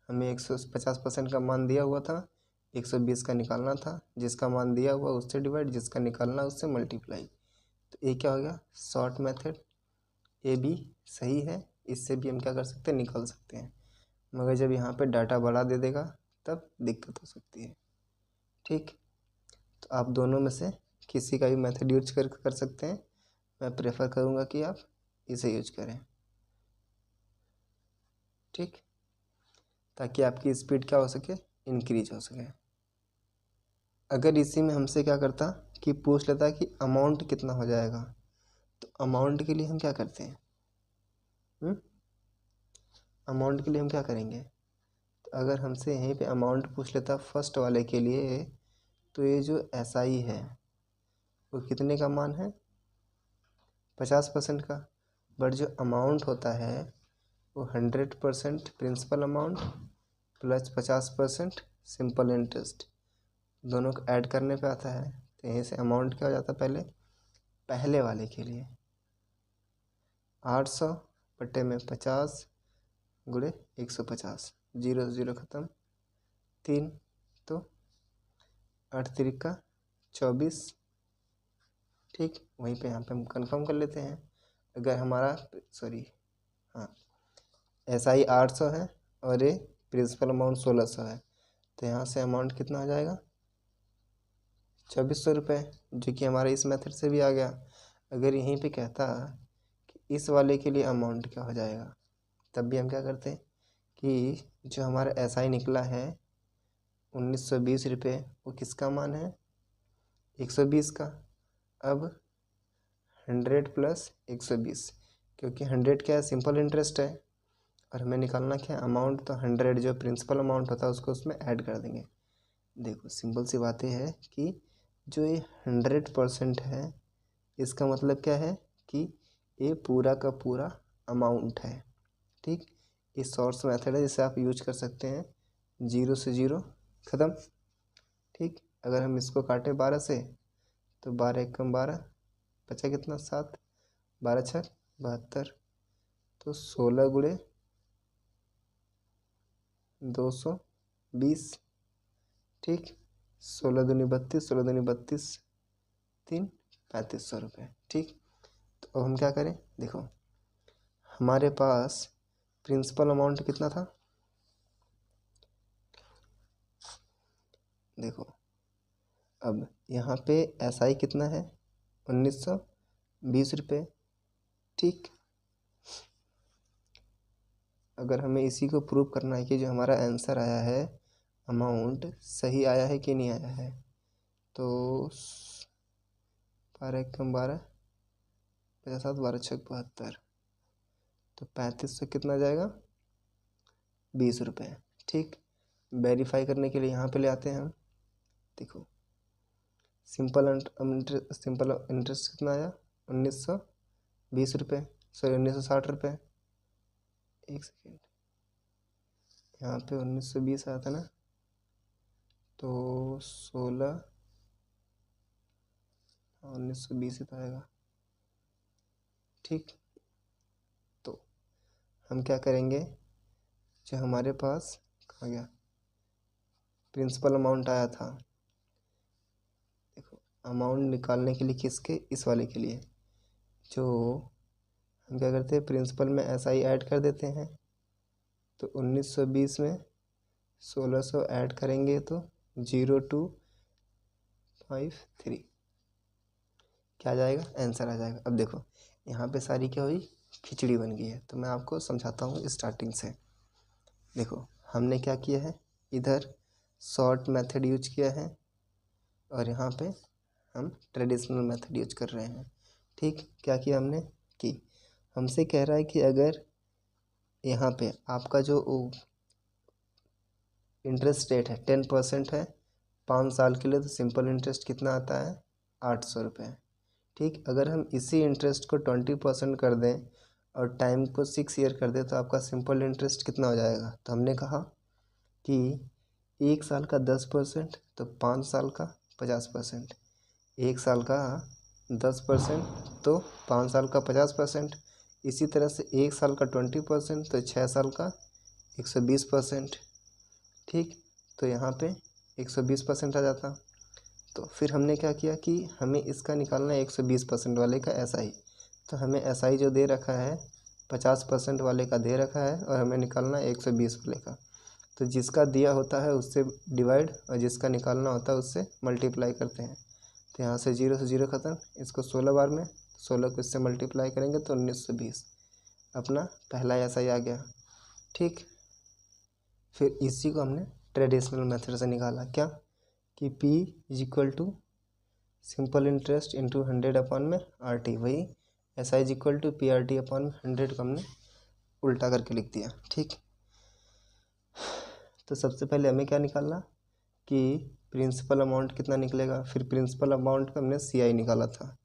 A: हमें 150% का मान दिया हुआ था, 120 का निकालना था, जिसका मान दिया हुआ उससे डिवाइड, जिसका निकालना उससे मल्टीप्लाई। तो ये क्या हो गया शॉर्ट मेथड, ये भी सही है, इससे भी हम क्या कर सकते हैं निकाल सकते हैं, मगर जब यहाँ पे डाटा बड़ा दे देगा तब दिक्कत हो सकती है। ठीक, तो आप दोनों में से किसी का भी मेथड यूज कर सकते हैं, मैं प्रेफर करूँगा कि आप इसे यूज करें। ठीक, ताकि आपकी स्पीड क्या हो सके इंक्रीज हो सके। अगर इसी में हमसे क्या करता कि पूछ लेता कि अमाउंट कितना हो जाएगा, तो अमाउंट के लिए हम क्या करते हैं, अमाउंट के लिए हम क्या करेंगे, तो अगर हमसे यहीं पे अमाउंट पूछ लेता फर्स्ट वाले के लिए, तो ये जो SI है वो कितने का मान है, 50% का। बट जो अमाउंट होता है वो 100% principal amount plus 50% simple interest, दोनों को ऐड करने पे आता है। तो यहीं से अमाउंट क्या हो जाता है, पहले वाले के लिए 800 बटे में 50 गुणे 150, 0 0 ख़त्म, 3 तो 8 3 का 24। ठीक, वहीं पे यहाँ पे हम कंफर्म कर लेते हैं। अगर हमारा हाँ SI 800 है और ये प्रिंसिपल अमाउंट 1600 है, तो यहाँ से अमाउंट कितना आ जाएगा, 2400 रुपये, जो कि हमारे इस मेथड से भी आ गया। अगर यहीं पे कहता कि इस वाले के लिए अमाउंट क्या हो जाएगा, तब भी हम क्या करते हैं कि जो हमारा SI निकला है 1920 रुपये, वो किसका मान है, 120 का। अब 100 प्लस 120, क्योंकि 100 क्या है, सिंपल इंटरेस्ट है, और हमें निकालना क्या है, अमाउंट। तो 100 जो प्रिंसिपल अमाउंट होता है उसको उसमें ऐड कर देंगे। देखो सिंपल सी बात है कि जो ये 100% है, इसका मतलब क्या है कि ये पूरा का पूरा अमाउंट है। ठीक, ये सोर्स मेथड है जिसे आप यूज कर सकते हैं, 0 से 0 ख़त्म। ठीक, अगर हम इसको काटें 12 से, तो 12 एकम 12, बचा कितना, 7, 12 छः 72, तो 16 गुणे 220। ठीक, 16 दूनी 32, 16 दूनी 32, 3 3500 रुपये। ठीक, तो अब हम क्या करें, देखो हमारे पास प्रिंसिपल अमाउंट कितना था, देखो अब यहाँ पे SI कितना है, 1920 रुपये। ठीक, अगर हमें इसी को प्रूव करना है कि जो हमारा आंसर आया है अमाउंट सही आया है कि नहीं आया है, तो 12 एकम 12, 57, 12 छः 72, तो 3500 कितना जाएगा, 20 रुपये। ठीक, वेरीफाई करने के लिए यहाँ पे ले आते हैं हम। देखो सिंपल इंटरेस्ट कितना आया, 1920 रुपये, 1960 रुपये। एक सेकेंड, यहाँ पे 1920 आया था ना, तो 16, 1920 ही तो आएगा। ठीक, तो हम क्या करेंगे, जो हमारे पास कहाँ गया प्रिंसिपल अमाउंट आया था, देखो अमाउंट निकालने के लिए किसके, इस वाले के लिए, जो हम क्या करते हैं प्रिंसिपल में SI ऐड कर देते हैं। तो 1920 में 1600 ऐड करेंगे तो 0253 क्या आ जाएगा, आंसर आ जाएगा। अब देखो यहाँ पे सारी क्या हुई, खिचड़ी बन गई है। तो मैं आपको समझाता हूँ स्टार्टिंग से। देखो हमने क्या किया है, इधर शॉर्ट मेथड यूज किया है और यहाँ पे हम ट्रेडिशनल मेथड यूज कर रहे हैं। ठीक, क्या किया हमने कि हमसे कह रहा है कि अगर यहाँ पे आपका जो इंटरेस्ट रेट है 10% है 5 साल के लिए, तो सिंपल इंटरेस्ट कितना आता है, 800 रुपये। ठीक, अगर हम इसी इंटरेस्ट को 20% कर दें और टाइम को 6 ईयर कर दें, तो आपका सिंपल इंटरेस्ट कितना हो जाएगा। तो हमने कहा कि 1 साल का 10%, तो 5 साल का 50%, 1 साल का 10%, तो 5 साल का 50%, इसी तरह से 1 साल का 20%, तो 6 साल का 120%। ठीक, तो यहाँ पे 120% आ जाता। तो फिर हमने क्या किया कि हमें इसका निकालना है 120% वाले का SI। तो हमें SI जो दे रखा है 50% वाले का दे रखा है, और हमें निकालना है 120 वाले का। तो जिसका दिया होता है उससे डिवाइड और जिसका निकालना होता है उससे मल्टीप्लाई करते हैं। तो यहाँ से 0 से 0 ख़त्म, इसको 16 बार में 16 को इससे मल्टीप्लाई करेंगे तो 1920 अपना पहला SI आ गया। ठीक, फिर इसी को हमने ट्रेडिशनल मेथड से निकाला, क्या कि P is equal to simple interest into 100 upon में RT, वही SI is equal to PRT upon 100 को हमने उल्टा करके लिख दिया। ठीक, तो सबसे पहले हमें क्या निकालना कि प्रिंसिपल अमाउंट कितना निकलेगा। फिर प्रिंसिपल अमाउंट का हमने CI निकाला था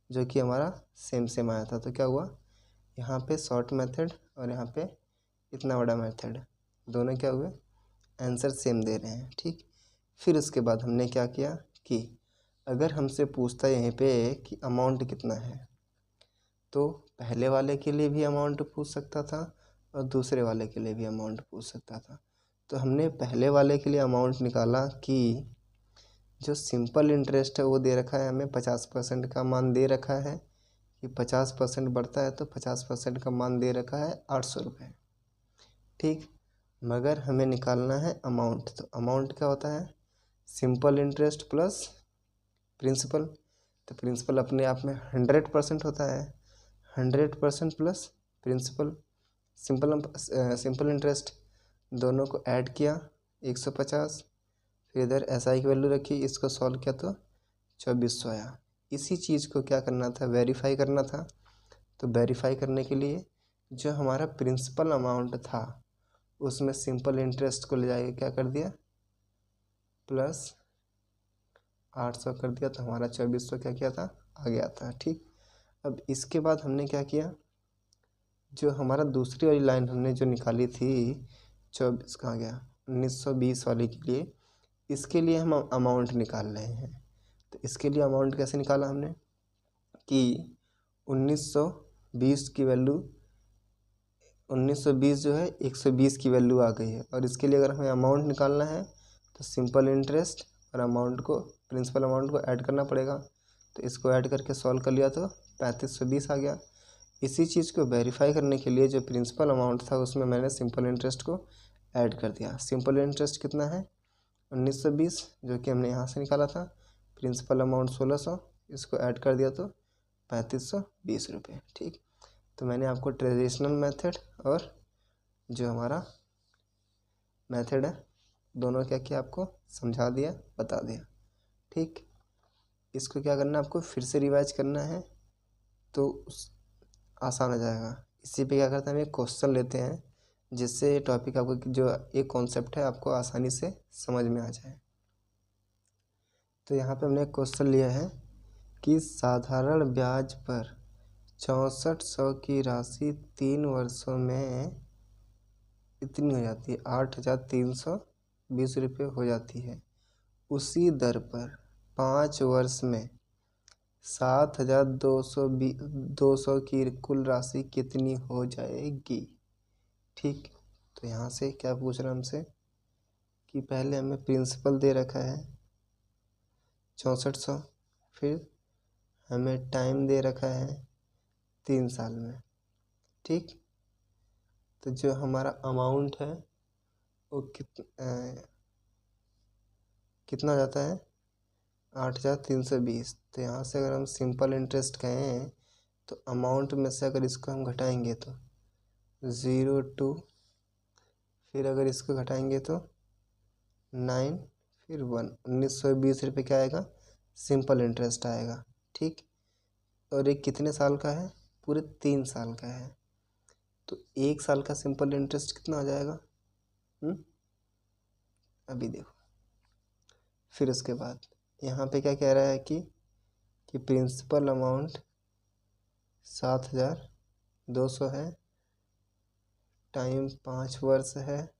A: जो कि हमारा सेम आया था। तो क्या हुआ, यहाँ पे शॉर्ट मेथड और यहाँ पे इतना बड़ा मेथड, दोनों क्या हुए, आंसर सेम दे रहे हैं। ठीक, फिर उसके बाद हमने क्या किया कि अगर हमसे पूछता है यहीं पे कि अमाउंट कितना है, तो पहले वाले के लिए भी अमाउंट पूछ सकता था और दूसरे वाले के लिए भी अमाउंट पूछ सकता था। तो हमने पहले वाले के लिए अमाउंट निकाला कि जो सिंपल इंटरेस्ट है वो दे रखा है हमें 50% का मान दे रखा है कि 50% बढ़ता है तो 50% का मान दे रखा है 800 रुपये। ठीक, मगर हमें निकालना है अमाउंट। तो अमाउंट क्या होता है, सिंपल इंटरेस्ट प्लस प्रिंसिपल। तो प्रिंसिपल अपने आप में 100% होता है, 100% प्लस प्रिंसिपल, सिंपल इंटरेस्ट, दोनों को ऐड किया 150, फिर इधर SI की वैल्यू रखी, इसको सॉल्व किया तो 2400 आया। इसी चीज़ को क्या करना था, वेरीफाई करना था। तो वेरीफाई करने के लिए जो हमारा प्रिंसिपल अमाउंट था उसमें सिंपल इंटरेस्ट को ले जाके क्या कर दिया, प्लस 800 कर दिया, तो हमारा 2400 क्या किया था, आ गया था। ठीक, अब इसके बाद हमने क्या किया, जो हमारा दूसरी वाली लाइन हमने जो निकाली थी 24 कहाँ गया, 1920 वाले के लिए, इसके लिए हम अमाउंट निकाल रहे हैं। तो इसके लिए अमाउंट कैसे निकाला हमने कि 1920 की वैल्यू, 1920 जो है 120 की वैल्यू आ गई है, और इसके लिए अगर हमें अमाउंट निकालना है तो सिंपल इंटरेस्ट और अमाउंट को, प्रिंसिपल अमाउंट को ऐड करना पड़ेगा। तो इसको ऐड करके सॉल्व कर लिया तो 3520 आ गया। इसी चीज़ को वेरीफाई करने के लिए जो प्रिंसिपल अमाउंट था उसमें मैंने सिंपल इंटरेस्ट को ऐड कर दिया। सिंपल इंटरेस्ट कितना है 1920, जो कि हमने यहाँ से निकाला था, प्रिंसिपल अमाउंट 1600, इसको ऐड कर दिया तो 3520 रुपये। ठीक, तो मैंने आपको ट्रेडिशनल मेथड और जो हमारा मेथड है दोनों क्या किया, आपको समझा दिया, बता दिया। ठीक, इसको क्या करना है, आपको फिर से रिवाइज करना है तो आसान हो जाएगा। इसी पे क्या करते हैं, हम एक क्वेश्चन लेते हैं जिससे ये टॉपिक आपको, जो एक कॉन्सेप्ट है, आपको आसानी से समझ में आ जाए। तो यहाँ पे हमने एक क्वेश्चन लिया है कि साधारण ब्याज पर 6400 की राशि 3 वर्षों में इतनी हो जाती है, 8320 रुपये हो जाती है। उसी दर पर 5 वर्ष में 7200 की कुल राशि कितनी हो जाएगी। ठीक, तो यहाँ से क्या पूछ रहा है हमसे कि पहले हमें प्रिंसिपल दे रखा है 6400, फिर हमें टाइम दे रखा है 3 साल में। ठीक, तो जो हमारा अमाउंट है वो कितना जाता है 8320। तो यहाँ से अगर हम सिंपल इंटरेस्ट कहें तो अमाउंट में से अगर इसको हम घटाएंगे तो 02, फिर अगर इसको घटाएंगे तो 9, फिर 1, 1920 रुपये क्या आएगा, सिंपल इंटरेस्ट आएगा। ठीक, और एक कितने साल का है, पूरे 3 साल का है। तो 1 साल का सिंपल इंटरेस्ट कितना आ जाएगा, अभी देखो। फिर उसके बाद यहाँ पे क्या कह रहा है कि प्रिंसिपल अमाउंट 7200 है, टाइम 5 वर्ष है,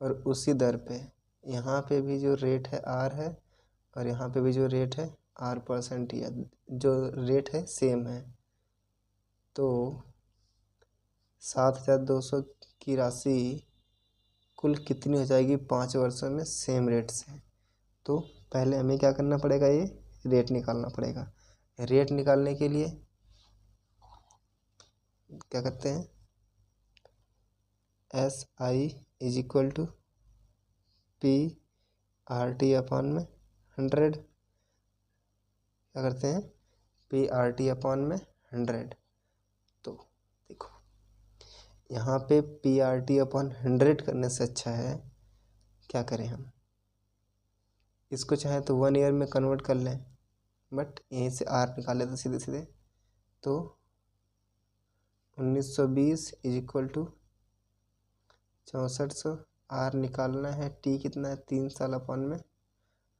A: और उसी दर पे यहाँ पे भी जो रेट है R है, और यहाँ पे भी जो रेट है R%, या जो रेट है सेम है। तो 7200 की राशि कुल कितनी हो जाएगी 5 वर्षों में सेम रेट से। तो पहले हमें क्या करना पड़ेगा, ये रेट निकालना पड़ेगा। रेट निकालने के लिए क्या करते हैं, SI is equal to PRT upon में 100, क्या करते हैं, PRT अपॉन में 100। तो देखो यहाँ पे PRT अपॉन 100 करने से अच्छा है क्या करें, हम इसको चाहे तो 1 ईयर में कन्वर्ट कर लें, बट यहीं से आर निकाले तो सीधे सीधे, तो 1920 इज इक्वल टू 6400। आर निकालना है, टी कितना है 3 साल अपॉन में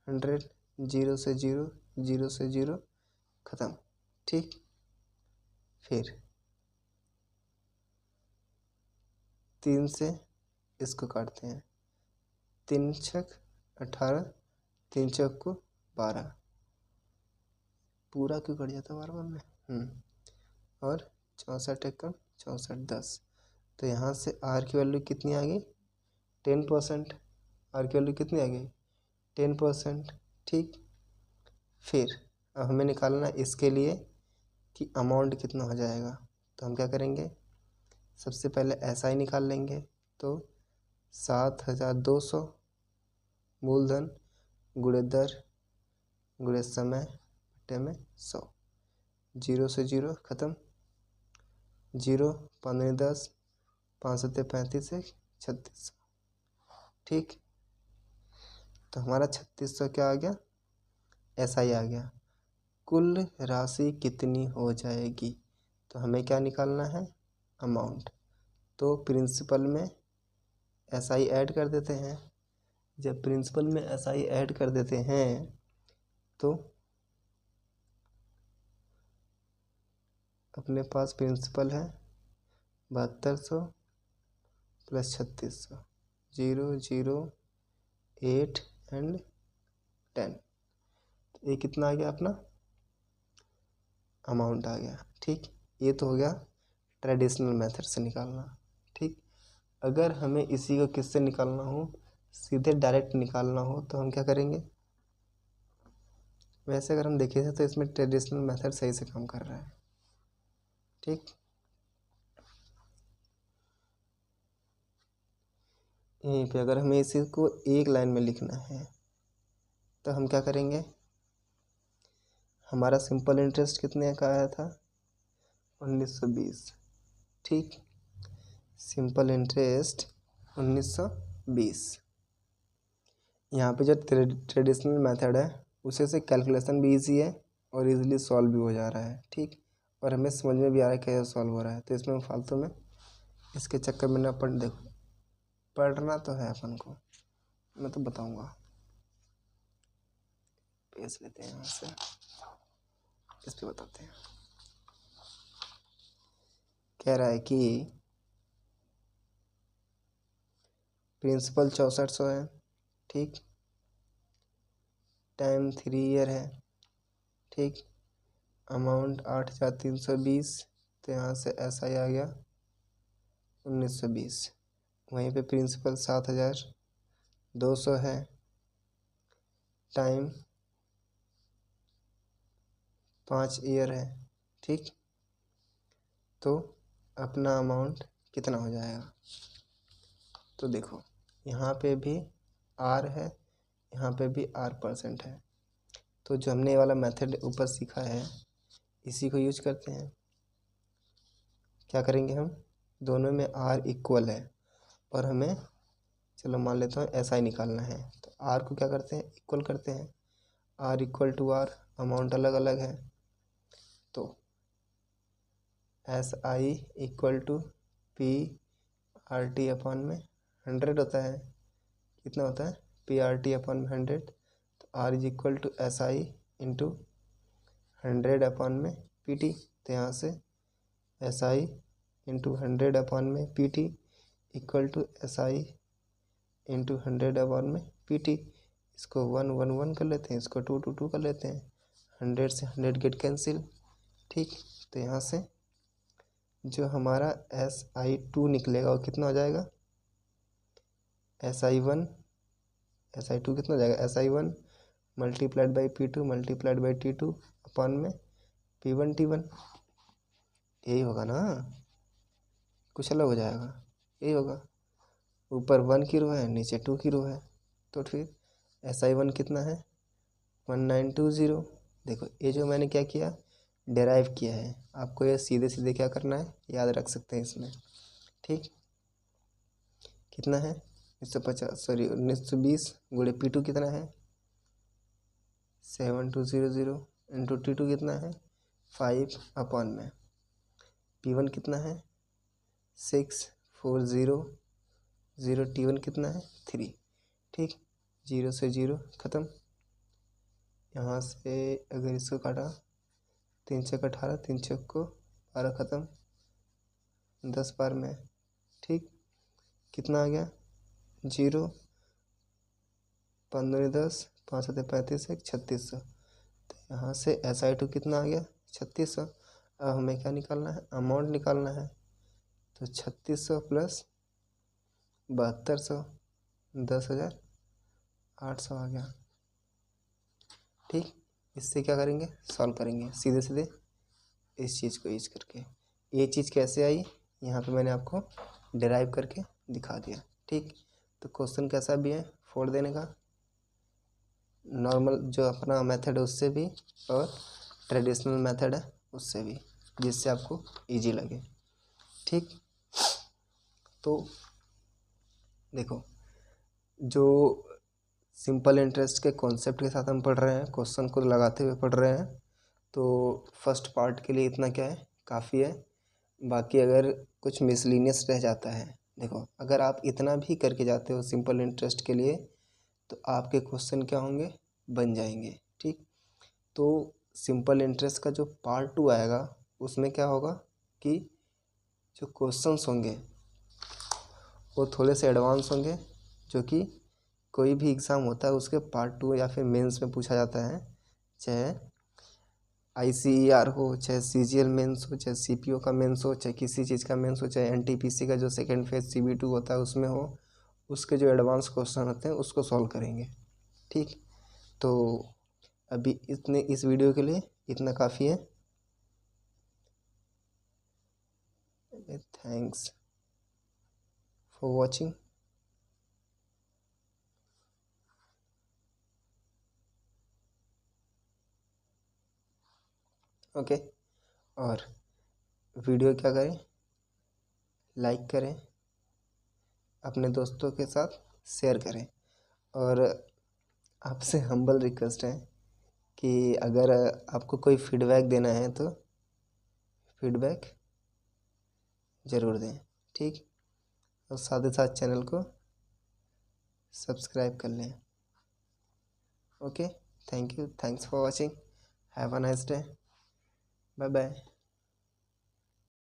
A: 100, 0 से 0, 0 से 0 ख़त्म। ठीक, फिर 3 से इसको काटते हैं, 3 छक 18, 3 चौक को 12, पूरा क्यों कट जाता है बार बार में। और 64 एकम 64 10, तो यहाँ से आर की वैल्यू कितनी आ गई 10%। आर की वैल्यू कितनी आ गई 10%। ठीक, फिर अब हमें निकालना इसके लिए कि अमाउंट कितना हो जाएगा। तो हम क्या करेंगे, सबसे पहले एसआई निकाल लेंगे। तो 7200 मूलधन गुणे दर गुणे समय बटे में 100, 0 से 0 ख़त्म, 0 15 10, 5 7 35 1 3600। ठीक, तो हमारा 3600 क्या आ गया, एसआई आ गया। कुल राशि कितनी हो जाएगी, तो हमें क्या निकालना है, अमाउंट। तो प्रिंसिपल में एसआई ऐड कर देते हैं। जब प्रिंसिपल में एसआई ऐड कर देते हैं तो अपने पास प्रिंसिपल है 7200 प्लस 3600, 0 0 8 एंड 10, तो ये कितना आ गया अपना अमाउंट आ गया। ठीक, ये तो हो गया ट्रेडिशनल मेथड से निकालना। ठीक, अगर हमें इसी को किससे निकालना हो, सीधे डायरेक्ट निकालना हो, तो हम क्या करेंगे, वैसे अगर हम देखें तो इसमें ट्रेडिशनल मेथड सही से काम कर रहा है। ठीक, यहीं पे अगर हमें इसी को एक लाइन में लिखना है तो हम क्या करेंगे, हमारा सिंपल इंटरेस्ट कितने का आया था 1920। ठीक, सिंपल इंटरेस्ट 1920। यहाँ पे जो ट्रेडिशनल मेथड है उसे से कैलकुलेशन भी इजी है और इजीली सॉल्व भी हो जा रहा है। ठीक, और हमें समझ में भी आ रहा है कैसे सॉल्व हो रहा है, तो इसमें हम फालतू में इसके चक्कर में ना पढ़, देखो पढ़ना तो है अपन को, मैं तो बताऊंगा। पेज लेते हैं यहाँ से, इस पे बताते हैं। कह रहा है कि प्रिंसिपल 6400 है। ठीक, टाइम 3 ईयर है। ठीक, अमाउंट 8320, तो यहाँ से ऐसा ही आ गया 1920। वहीं पे प्रिंसिपल 7200 है। टाइम 5 ईयर है। ठीक, तो अपना अमाउंट कितना हो जाएगा, तो देखो यहाँ पे भी आर है, यहाँ पे भी R% है। तो जो हमने ये वाला मेथड ऊपर सीखा है इसी को यूज करते हैं। क्या करेंगे हम, दोनों में R इक्वल है और हमें, चलो मान लेता हूँ SI निकालना है, तो R को क्या करते हैं, इक्वल करते हैं। R equal to R, amount अलग अलग है, तो SI equal to PRT upon में 100 होता है। कितना होता है, PRT अपॉन में 100, तो R is equal to SI into 100 upon में PT। तो यहाँ से SI इंटू 100 अपॉन में PT equal to SI into 100 upon में PT। इसको 1 1 1 कर लेते हैं, इसको 2 2 2 कर लेते हैं, 100 से 100 गेट कैंसिल। ठीक, तो यहाँ से जो हमारा SI2 निकलेगा वो कितना हो जाएगा, SI2 कितना हो जाएगा, SI1 multiplied by P2 multiplied by T2 upon में P1 T1। यही होगा ना, कुछ अलग हो जाएगा, यही होगा। ऊपर 1 की रो है, नीचे 2 की रो है, तो फिर SI1 कितना है 1920। देखो ये जो मैंने क्या किया, डेराइव किया है। आपको ये सीधे सीधे क्या करना है, याद रख सकते हैं इसमें। ठीक, कितना है 1920 गुणे P2 कितना है 7200, इंटू T2 कितना है 5 अपॉन में P1 कितना है 6 4 0 0 T1 कितना है 3। ठीक, 0 से 0 ख़त्म। यहाँ से अगर इसको काटा 3 छक 18 3 छक को 12 ख़त्म 10 बार में। ठीक, कितना आ गया 0 15 10 5 7 35 1 3600। तो यहाँ से SI2 कितना आ गया 3600। अब हमें क्या निकालना है अमाउंट निकालना है। तो 3600 प्लस 7200 10,800 आ गया। ठीक, इससे क्या करेंगे सॉल्व करेंगे सीधे सीधे इस चीज़ को यूज करके। ये चीज़ कैसे आई यहाँ पे मैंने आपको डिराइव करके दिखा दिया। ठीक, तो क्वेश्चन कैसा भी है 4 देने का, नॉर्मल जो अपना मेथड है उससे भी और ट्रेडिशनल मेथड है उससे भी, जिससे आपको इजी लगे। ठीक, तो देखो जो सिंपल इंटरेस्ट के कॉन्सेप्ट के साथ हम पढ़ रहे हैं, क्वेश्चन को लगाते हुए पढ़ रहे हैं, तो फर्स्ट पार्ट के लिए इतना क्या है काफ़ी है। बाकी अगर कुछ मिसलिनियस रह जाता है, देखो अगर आप इतना भी करके जाते हो सिंपल इंटरेस्ट के लिए तो आपके क्वेश्चन क्या होंगे बन जाएंगे। ठीक, तो सिंपल इंटरेस्ट का जो पार्ट 2 आएगा उसमें क्या होगा कि जो क्वेश्चंस होंगे वो थोड़े से एडवांस होंगे, जो कि कोई भी एग्ज़ाम होता है उसके पार्ट 2 या फिर मेंस में पूछा जाता है, चाहे ICER हो, चाहे CGL मेंस हो, चाहे CPO का मेंस हो, चाहे किसी चीज़ का मेंस हो, चाहे NTPC का जो सेकेंड फेज CB2 होता है उसमें हो, उसके जो एडवांस क्वेश्चन होते हैं उसको सॉल्व करेंगे। ठीक, तो अभी इतने इस वीडियो के लिए इतना काफ़ी है। Thanks for watching. ओके, और वीडियो क्या करें लाइक करें, अपने दोस्तों के साथ शेयर करें, और आपसे हम्बल रिक्वेस्ट है कि अगर आपको कोई फीडबैक देना है तो फीडबैक ज़रूर दें। ठीक, और साथ ही साथ चैनल को सब्सक्राइब कर लें। Okay, thank you, thanks for watching, have a nice day, bye bye.